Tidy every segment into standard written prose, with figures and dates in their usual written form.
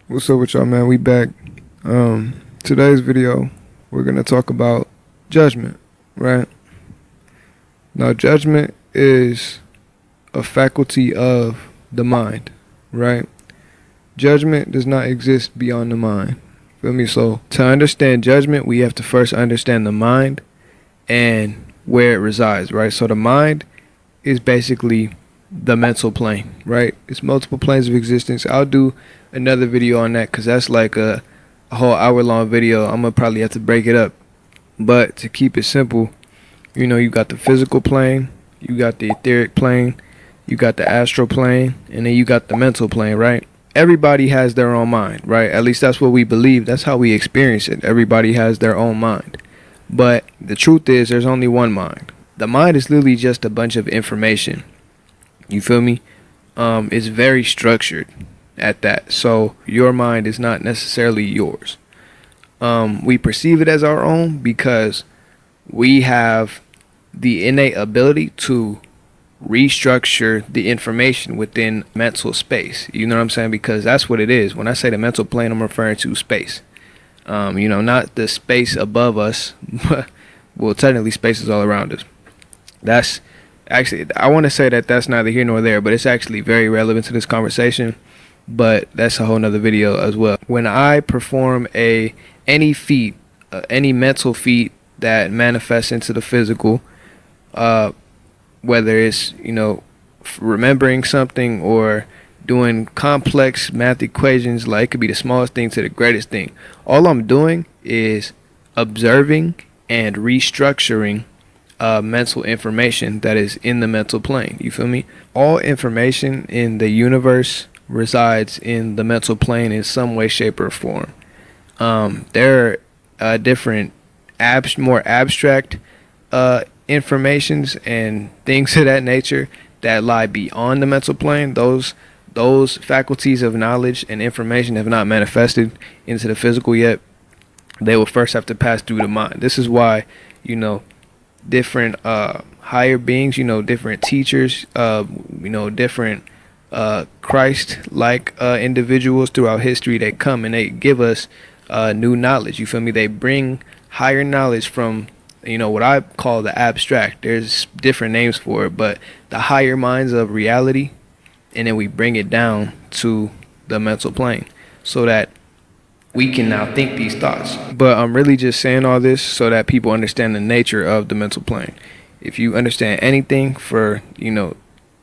What's up with y'all, man? We back. Today's video, we're gonna talk about judgment, right? Now, judgment is a faculty of the mind, right? Judgment does not exist beyond the mind. Feel me? So, to understand judgment, we have to first understand the mind and where it resides, right? So, the mind is basically the mental plane, right? It's multiple planes of existence. I'll do another video on that because that's like a whole hour-long video. I'm gonna probably have to break it up, but to keep it simple, you got the physical plane, you got the etheric plane, you got the astral plane, and then you got the mental plane, right? Everybody has their own mind, right? At least that's what we believe. That's how we experience it. Everybody has their own mind, but the truth is there's only one mind. The mind is literally just a bunch of information. You feel me? It's very structured at that. So your mind is not necessarily yours. We perceive it as our own because we have the innate ability to restructure the information within mental space. You know what I'm saying? Because that's what it is. When I say the mental plane, I'm referring to space. Not the space above us. Well, technically space is all around us. That's actually, I want to say that that's neither here nor there, but it's actually very relevant to this conversation. But that's a whole nother video as well. When I perform any feat, any mental feat that manifests into the physical, whether it's remembering something or doing complex math equations, like it could be the smallest thing to the greatest thing. All I'm doing is observing and restructuring mental information that is in the mental plane. You feel me? All information in the universe resides in the mental plane in some way, shape, or form. There are different more abstract informations and things of that nature that lie beyond the mental plane. Those faculties of knowledge and information have not manifested into the physical yet. They will first have to pass through the mind. This is why different higher beings, different teachers, different Christ-like individuals throughout history, they come and they give us new knowledge. You feel me? They bring higher knowledge from what I call the abstract. There's different names for it, but the higher minds of reality, and then we bring it down to the mental plane so that we can now think these thoughts. But I'm really just saying all this so that people understand the nature of the mental plane. If you understand anything for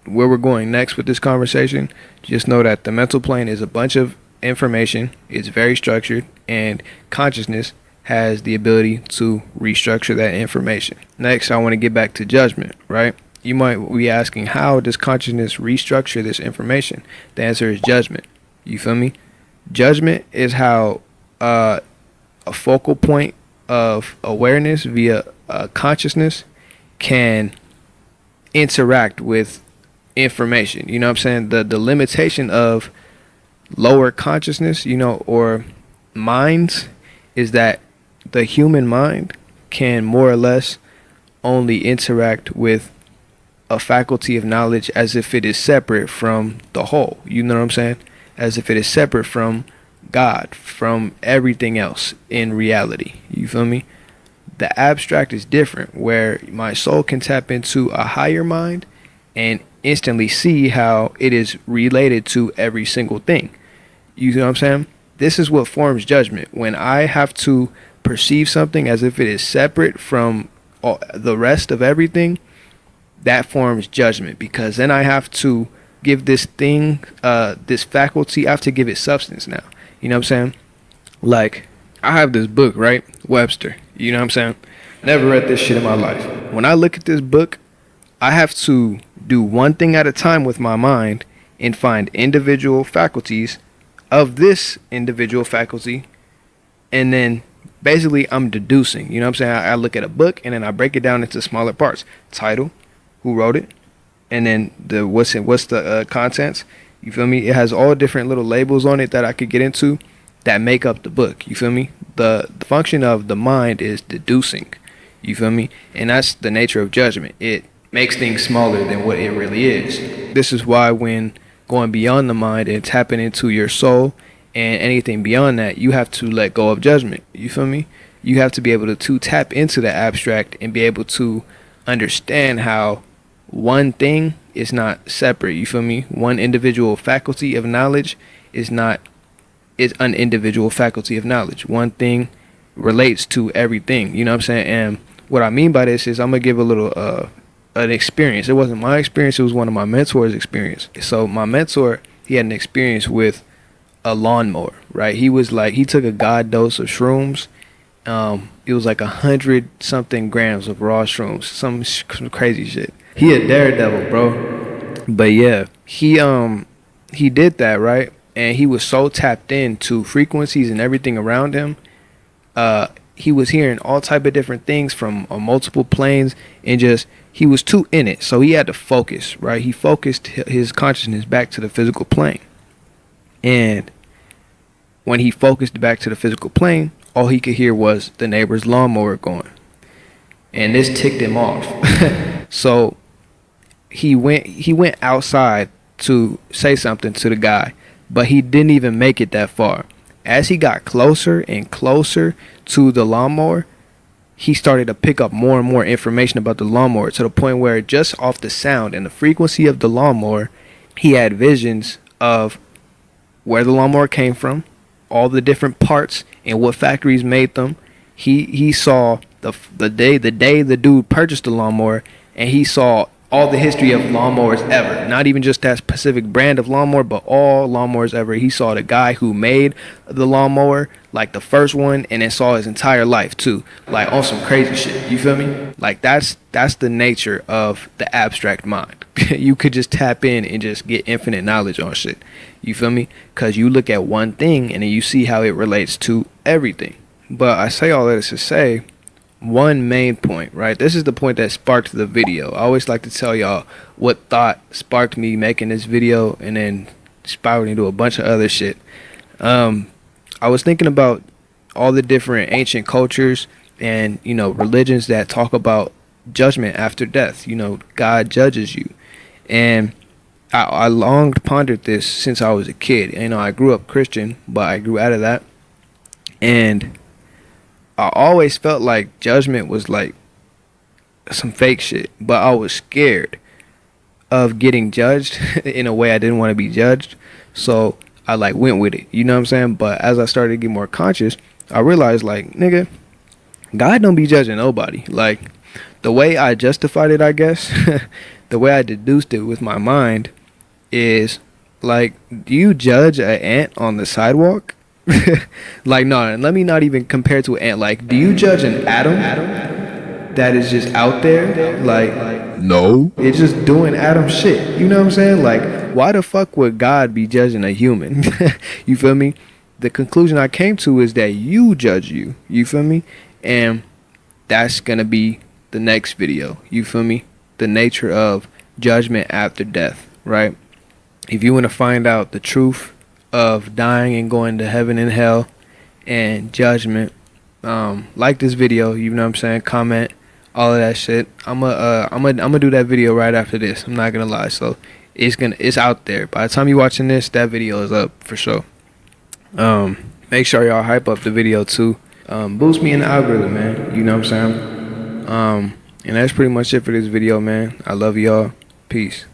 where we're going next with this conversation, just know that the mental plane is a bunch of information. It's very structured, and consciousness has the ability to restructure that information. Next, I want to get back to judgment, right? You might be asking, how does consciousness restructure this information? The answer is judgment. You feel me? Judgment is how a focal point of awareness via consciousness can interact with information. You know what I'm saying? The limitation of lower consciousness, or minds, is that the human mind can more or less only interact with a faculty of knowledge as if it is separate from the whole. You know what I'm saying? As if it is separate from God, from everything else in reality. You feel me? The abstract is different, where my soul can tap into a higher mind and instantly see how it is related to every single thing. You know what I'm saying? This is what forms judgment. When I have to perceive something as if it is separate from the rest of everything, that forms judgment, because then I have to give this thing, this faculty, I have to give it substance now. You know what I'm saying? Like, I have this book, right? Webster. You know what I'm saying? Never read this shit in my life. When I look at this book, I have to do one thing at a time with my mind and find individual faculties of this individual faculty, and then basically I'm deducing. You know what I'm saying? I look at a book and then I break it down into smaller parts. Title, who wrote it, and then what's the contents. You feel me? It has all different little labels on it that I could get into that make up the book. You feel me? The function of the mind is deducing. You feel me? And that's the nature of judgment. It makes things smaller than what it really is. This is why when going beyond the mind and tapping into your soul And anything beyond that, you have to let go of judgment. You feel me? You have to be able to tap into the abstract and be able to understand how one thing is not separate. You feel me? One individual faculty of knowledge is not is an individual faculty of knowledge. One thing relates to everything. You know what I'm saying? And what I mean by this is I'm gonna give a little an experience. It wasn't my experience, it was one of my mentors' experience. So my mentor, he had an experience with a lawnmower, right? He was like, he took a god dose of shrooms. It was like 100 something grams of raw shrooms, some crazy shit. He a daredevil, bro. But yeah, he did that, right? And he was so tapped into frequencies and everything around him. He was hearing all type of different things from multiple planes, and just he was too in it, so he had to focus, right? He focused his consciousness back to the physical plane, and when he focused back to the physical plane, all he could hear was the neighbor's lawnmower going, and this ticked him off. So he went outside to say something to the guy, but he didn't even make it that far. As he got closer and closer to the lawnmower, he started to pick up more and more information about the lawnmower, to the point where just off the sound and the frequency of the lawnmower, he had visions of where the lawnmower came from, all the different parts and what factories made them. He saw the day the dude purchased the lawnmower, and he saw all the history of lawnmowers ever. Not even just that specific brand of lawnmower, but all lawnmowers ever. He saw the guy who made the lawnmower, like the first one, and then saw his entire life too, like on some crazy shit. You feel me? Like that's the nature of the abstract mind. You could just tap in and just get infinite knowledge on shit. You feel me? Because you look at one thing and then you see how it relates to everything. But I say all that to say one main point, right? This is the point that sparked the video. I always like to tell y'all what thought sparked me making this video, and then spiraled into a bunch of other shit. I was thinking about all the different ancient cultures and, you know, religions that talk about judgment after death. You know, God judges you. And I long pondered this since I was a kid. You know, I grew up Christian, but I grew out of that. And I always felt like judgment was like some fake shit, but I was scared of getting judged in a way I didn't want to be judged. So I like went with it, you know what I'm saying? But as I started to get more conscious, I realized, like, nigga, God don't be judging nobody. Like, the way I justified it, I guess, the way I deduced it with my mind is, like, do you judge an ant on the sidewalk? Like, no, and let me not even compare to an ant. Like, do you judge an atom that is just out there? Like, no, it's just doing atom shit. You know what I'm saying? Like, why the fuck would God be judging a human? You feel me? The conclusion I came to is that you judge you. You feel me? And that's gonna be the next video. You feel me? The nature of judgment after death, right? If you want to find out the truth of dying and going to heaven and hell and judgment, like this video, you know what I'm saying, comment, all of that shit. I'm gonna do that video right after this. I'm not gonna lie. So it's out there. By the time you're watching this, that video is up for sure. Make sure y'all hype up the video too. Boost me in the algorithm, man. You know what I'm saying? And that's pretty much it for this video, man. I love y'all. Peace.